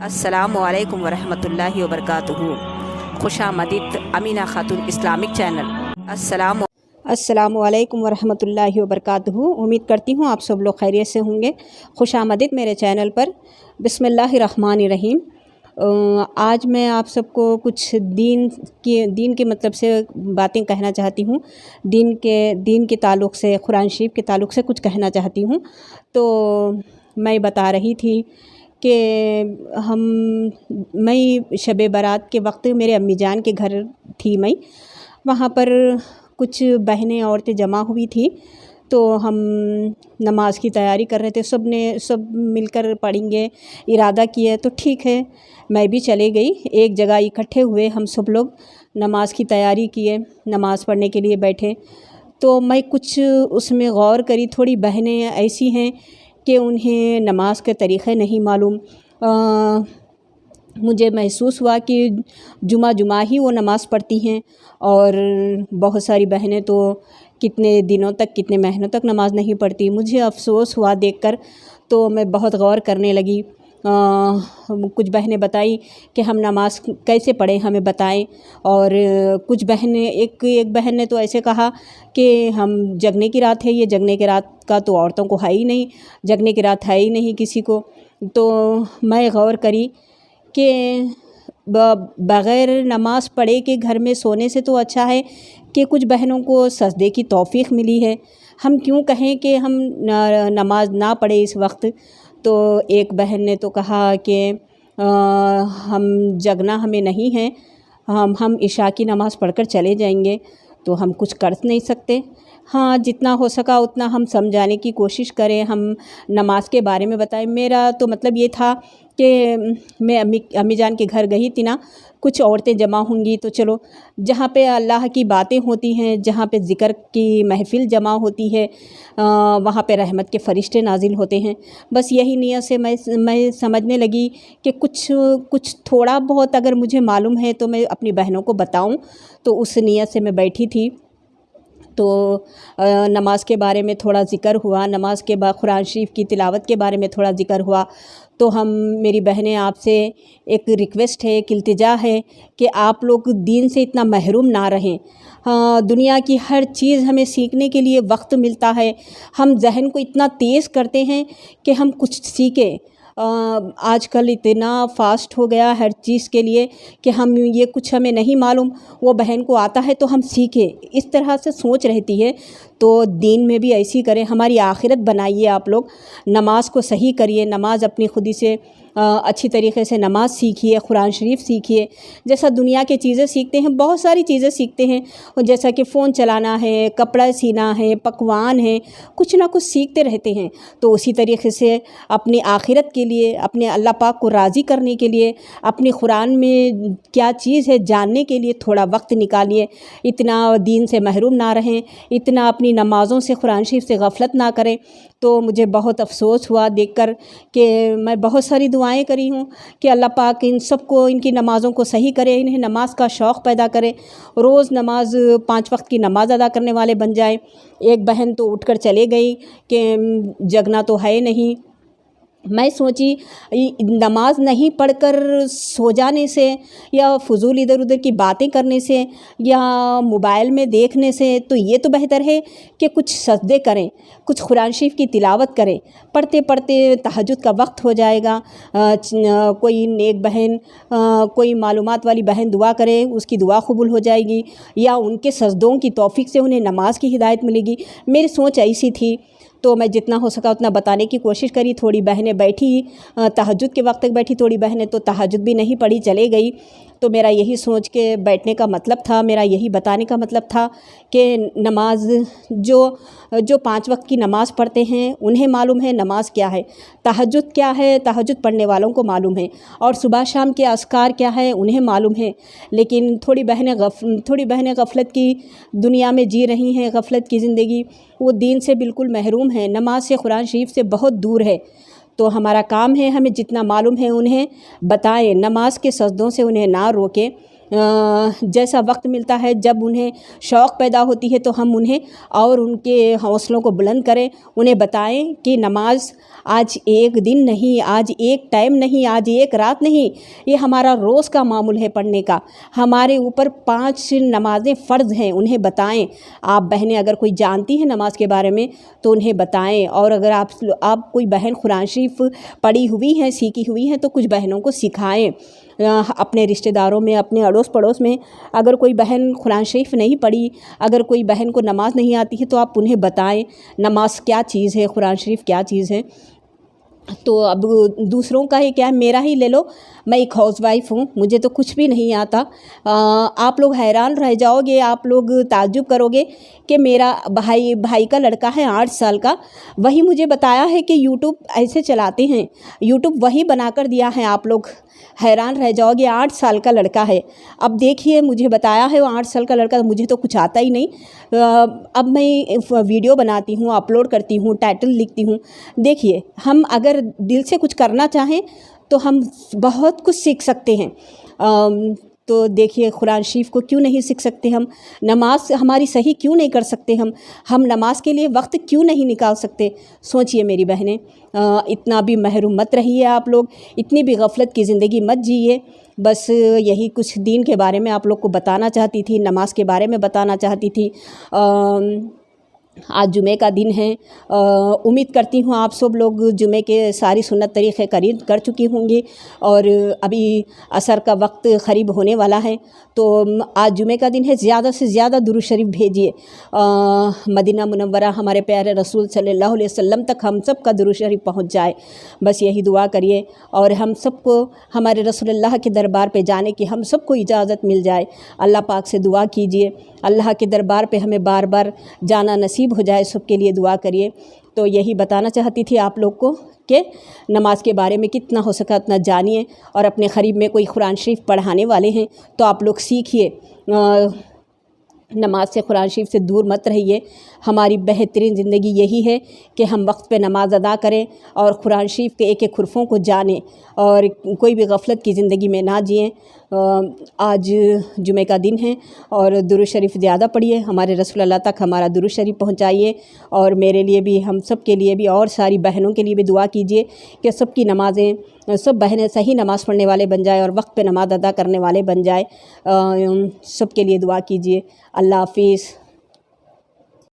अस्सलामुअलैकुम वरहमतुल्लाहि वबरकातुहू। खुशामदीद अमीना खातून Islamic channel. अस्सलामुअलैकुम वरहमतुल्लाहि वबरकातुहू। उम्मीद करती हूँ आप सब लोग खैरियत से होंगे। खुशामदीद मेरे चैनल पर। बिस्मिल्लाहिर्रहमानिर्रहीम। आज मैं आप सबको कुछ दीन के मतलब से बातें कहना चाहती हूँ। दीन के ताल्लुक़ से, कुरान शरीफ के ताल्लुक़ से कुछ कहना चाहती हूँ। तो मैं बता रही थी कि मैं शब बारात के वक्त मेरे अम्मी जान के घर थी। मैं वहाँ पर कुछ बहनें औरतें जमा हुई थी, तो हम नमाज की तैयारी कर रहे थे। सब मिलकर पढ़ेंगे इरादा किए, तो ठीक है, मैं भी चले गई। एक जगह इकट्ठे हुए, हम सब लोग नमाज की तैयारी किए, नमाज़ पढ़ने के लिए बैठे। तो मैं कुछ उसमें गौर करी, थोड़ी बहनें ऐसी हैं कि उन्हें नमाज के तरीक़े नहीं मालूम। मुझे महसूस हुआ कि जुमा ही वो नमाज़ पढ़ती हैं, और बहुत सारी बहनें तो कितने दिनों तक, कितने महीनों तक नमाज़ नहीं पढ़ती। मुझे अफ़सोस हुआ देखकर, तो मैं बहुत गौर करने लगी। कुछ बहनें बताई कि हम नमाज़ कैसे पढ़ें, हमें बताएं। और कुछ बहनें, एक बहन ने तो ऐसे कहा कि हम जगने की रात है, ये जगने की रात का तो औरतों को है ही नहीं, जगने की रात है ही नहीं किसी को। तो मैं गौर करी कि बग़ैर नमाज़ पढ़े के घर में सोने से तो अच्छा है कि कुछ बहनों को सजदे की तौफ़ीक मिली है। हम क्यों कहें कि हम नमाज ना पढ़े इस वक्त। तो एक बहन ने तो कहा कि हम जगना हमें नहीं है, हम इशा की नमाज़ पढ़कर चले जाएंगे, तो हम कुछ कर नहीं सकते। हाँ, जितना हो सका उतना हम समझाने की कोशिश करें, हम नमाज के बारे में बताएं। मेरा तो मतलब ये था कि मैं अम्मी जान के घर गई थी ना, कुछ औरतें जमा होंगी, तो चलो जहाँ पे अल्लाह की बातें होती हैं, जहाँ पे ज़िक्र की महफ़िल जमा होती है, वहाँ पे रहमत के फ़रिश्ते नाजिल होते हैं। बस यही नियत से मैं समझने लगी कि कुछ थोड़ा बहुत अगर मुझे मालूम है तो मैं अपनी बहनों को बताऊं। तो उस नियत से मैं बैठी थी। तो नमाज के बारे में थोड़ा ज़िक्र हुआ, नमाज के बाद कुरान शरीफ की तिलावत के बारे में थोड़ा ज़िक्र हुआ। तो मेरी बहनें, आपसे एक रिक्वेस्ट है, एक इल्तिजा है कि आप लोग दीन से इतना महरूम ना रहें। हाँ, दुनिया की हर चीज़ हमें सीखने के लिए वक्त मिलता है। हम जहन को इतना तेज़ करते हैं कि हम कुछ सीखें। आजकल इतना फ़ास्ट हो गया हर चीज़ के लिए कि कुछ हमें नहीं मालूम, वो बहन को आता है तो हम सीखें, इस तरह से सोच रहती है। तो दीन में भी ऐसी करें, हमारी आखिरत बनाइए। आप लोग नमाज को सही करिए, नमाज अपनी खुदी से अच्छी तरीके से नमाज सीखिए, कुरान शरीफ सीखिए। जैसा दुनिया की चीज़ें सीखते हैं, बहुत सारी चीज़ें सीखते हैं, और जैसा कि फ़ोन चलाना है, कपड़ा सीना है, पकवान है, कुछ ना कुछ सीखते रहते हैं। तो उसी तरीके से अपनी आखिरत के लिए, अपने अल्लाह पाक को राज़ी करने के लिए, अपने कुरान में क्या चीज़ है जानने के लिए थोड़ा वक्त निकालिए। इतना दीन से महरूम ना रहें, इतना अपनी नमाज़ों से, कुरान शरीफ से गफलत ना करें। तो मुझे बहुत अफ़सोस हुआ देखकर कि मैं बहुत सारी दुआएं करी हूँ कि अल्लाह पाक इन सबको, इनकी नमाज़ों को सही करे, इन्हें नमाज का शौक़ पैदा करे, रोज़ नमाज 5 वक्त की नमाज अदा करने वाले बन जाए। एक बहन तो उठकर चले गई कि जगना तो है नहीं। मैं सोची नमाज नहीं पढ़कर सो जाने से, या फ़ुज़ूल इधर उधर की बातें करने से, या मोबाइल में देखने से, तो ये तो बेहतर है कि कुछ सजदे करें, कुछ कुरान शरीफ की तिलावत करें। पढ़ते पढ़ते तहज्जुद का वक्त हो जाएगा। कोई नेक बहन, कोई मालूमात वाली बहन दुआ करे, उसकी दुआ कबूल हो जाएगी, या उनके सजदों की तौफ़ीक से उन्हें नमाज की हिदायत मिलेगी। मेरी सोच ऐसी थी। तो मैं जितना हो सका उतना बताने की कोशिश करी। थोड़ी बहनें बैठी, तहज्जुद के वक्त तक बैठी, थोड़ी बहनें तो तहज्जुद भी नहीं पढ़ी, चले गई। तो मेरा यही सोच के बैठने का मतलब था, मेरा यही बताने का मतलब था कि नमाज जो 5 वक्त की नमाज़ पढ़ते हैं उन्हें मालूम है नमाज क्या है, तहज्जुद क्या है, तहज्जुद पढ़ने वालों को मालूम है, और सुबह शाम के अस्कार क्या है उन्हें मालूम है। लेकिन थोड़ी बहनें गफलत की दुनिया में जी रही हैं, गफलत की ज़िंदगी, वो दीन से बिल्कुल महरूम है, नमाज से, कुरान शरीफ से बहुत दूर है। तो हमारा काम है, हमें जितना मालूम है उन्हें बताएं, नमाज के सजदों से उन्हें ना रोकें। جیسا وقت ملتا ہے، جب انہیں شوق پیدا ہوتی ہے تو ہم انہیں اور ان کے حوصلوں کو بلند کریں، انہیں بتائیں کہ نماز آج ایک دن نہیں، آج ایک ٹائم نہیں، آج ایک رات نہیں، یہ ہمارا روز کا معمول ہے پڑھنے کا۔ ہمارے اوپر 5 نمازیں فرض ہیں، انہیں بتائیں۔ آپ بہنیں اگر کوئی جانتی ہیں نماز کے بارے میں تو انہیں بتائیں، اور اگر آپ کوئی بہن قرآن شریف پڑھی ہوئی ہیں، سیکھی ہوئی ہیں تو کچھ بہنوں کو سکھائیں۔ اپنے رشتہ داروں میں، اپنے اڑوس پڑوس میں اگر کوئی بہن قرآن شریف نہیں پڑھی، اگر کوئی بہن کو نماز نہیں آتی ہے تو آپ انہیں بتائیں نماز کیا چیز ہے، قرآن شریف کیا چیز ہے۔ تو اب دوسروں کا ہی کیا، میرا ہی لے لو، میں ایک ہاؤس وائف ہوں، مجھے تو کچھ بھی نہیں آتا۔ آپ لوگ حیران رہ جاؤ گے، آپ لوگ تعجب کرو گے کہ میرا بھائی کا لڑکا ہے 8 سال کا، وہی مجھے بتایا ہے کہ یوٹیوب ایسے چلاتے ہیں، یوٹیوب وہی بنا کر دیا ہے۔ آپ لوگ حیران رہ جاؤ گے، 8 سال کا لڑکا ہے۔ اب دیکھیے، مجھے بتایا ہے وہ 8 سال کا لڑکا، مجھے تو کچھ آتا ہی نہیں۔ اب میں ویڈیو بناتی ہوں، اپلوڈ کرتی ہوں، ٹائٹل لکھتی ہوں۔ دیکھیے، ہم اگر دل سے کچھ کرنا چاہیں تو ہم بہت کچھ سیکھ سکتے ہیں۔ تو دیکھیے، قرآن شریف کو کیوں نہیں سیکھ سکتے ہم؟ نماز ہماری صحیح کیوں نہیں کر سکتے ہم نماز کے لیے وقت کیوں نہیں نکال سکتے؟ سوچئے میری بہنیں، اتنا بھی محروم مت رہیے آپ لوگ، اتنی بھی غفلت کی زندگی مت جیے۔ بس یہی کچھ دین کے بارے میں آپ لوگ کو بتانا چاہتی تھی، نماز کے بارے میں بتانا چاہتی تھی۔ آج جمعے کا دن ہے، امید کرتی ہوں آپ سب لوگ جمعے کے ساری سنت طریقے قریب کر چکی ہوں گی، اور ابھی عصر کا وقت قریب ہونے والا ہے۔ تو آج جمعے کا دن ہے، زیادہ سے زیادہ درود شریف بھیجیے، مدینہ منورہ ہمارے پیارے رسول صلی اللہ علیہ وسلم تک ہم سب کا درود شریف پہنچ جائے، بس یہی دعا کریے، اور ہم سب کو ہمارے رسول اللہ کے دربار پہ جانے کی ہم سب کو اجازت مل جائے۔ اللہ پاک سے دعا کیجیے، اللہ کے دربار پہ ہمیں بار بار جانا نصیب ہو جائے، سب کے لیے دعا کریے۔ تو یہی بتانا چاہتی تھی آپ لوگ کو کہ نماز کے بارے میں کتنا ہو سکا اتنا جانیے، اور اپنے قریب میں کوئی قرآن شریف پڑھانے والے ہیں تو آپ لوگ سیکھیے، نماز سے، قرآن شریف سے دور مت رہیے۔ ہماری بہترین زندگی یہی ہے کہ ہم وقت پہ نماز ادا کریں اور قرآن شریف کے ایک ایک حرفوں کو جانیں، اور کوئی بھی غفلت کی زندگی میں نہ جئیں۔ آج جمعہ کا دن ہے، اور درود شریف زیادہ پڑھیے، ہمارے رسول اللہ تک ہمارا درود شریف پہنچائیے، اور میرے لیے بھی، ہم سب کے لیے بھی، اور ساری بہنوں کے لیے بھی دعا کیجیے کہ سب کی نمازیں، سب بہنیں صحیح نماز پڑھنے والے بن جائے اور وقت پہ نماز ادا کرنے والے بن جائے۔ سب کے لیے دعا کیجیے۔ اللہ حافظ۔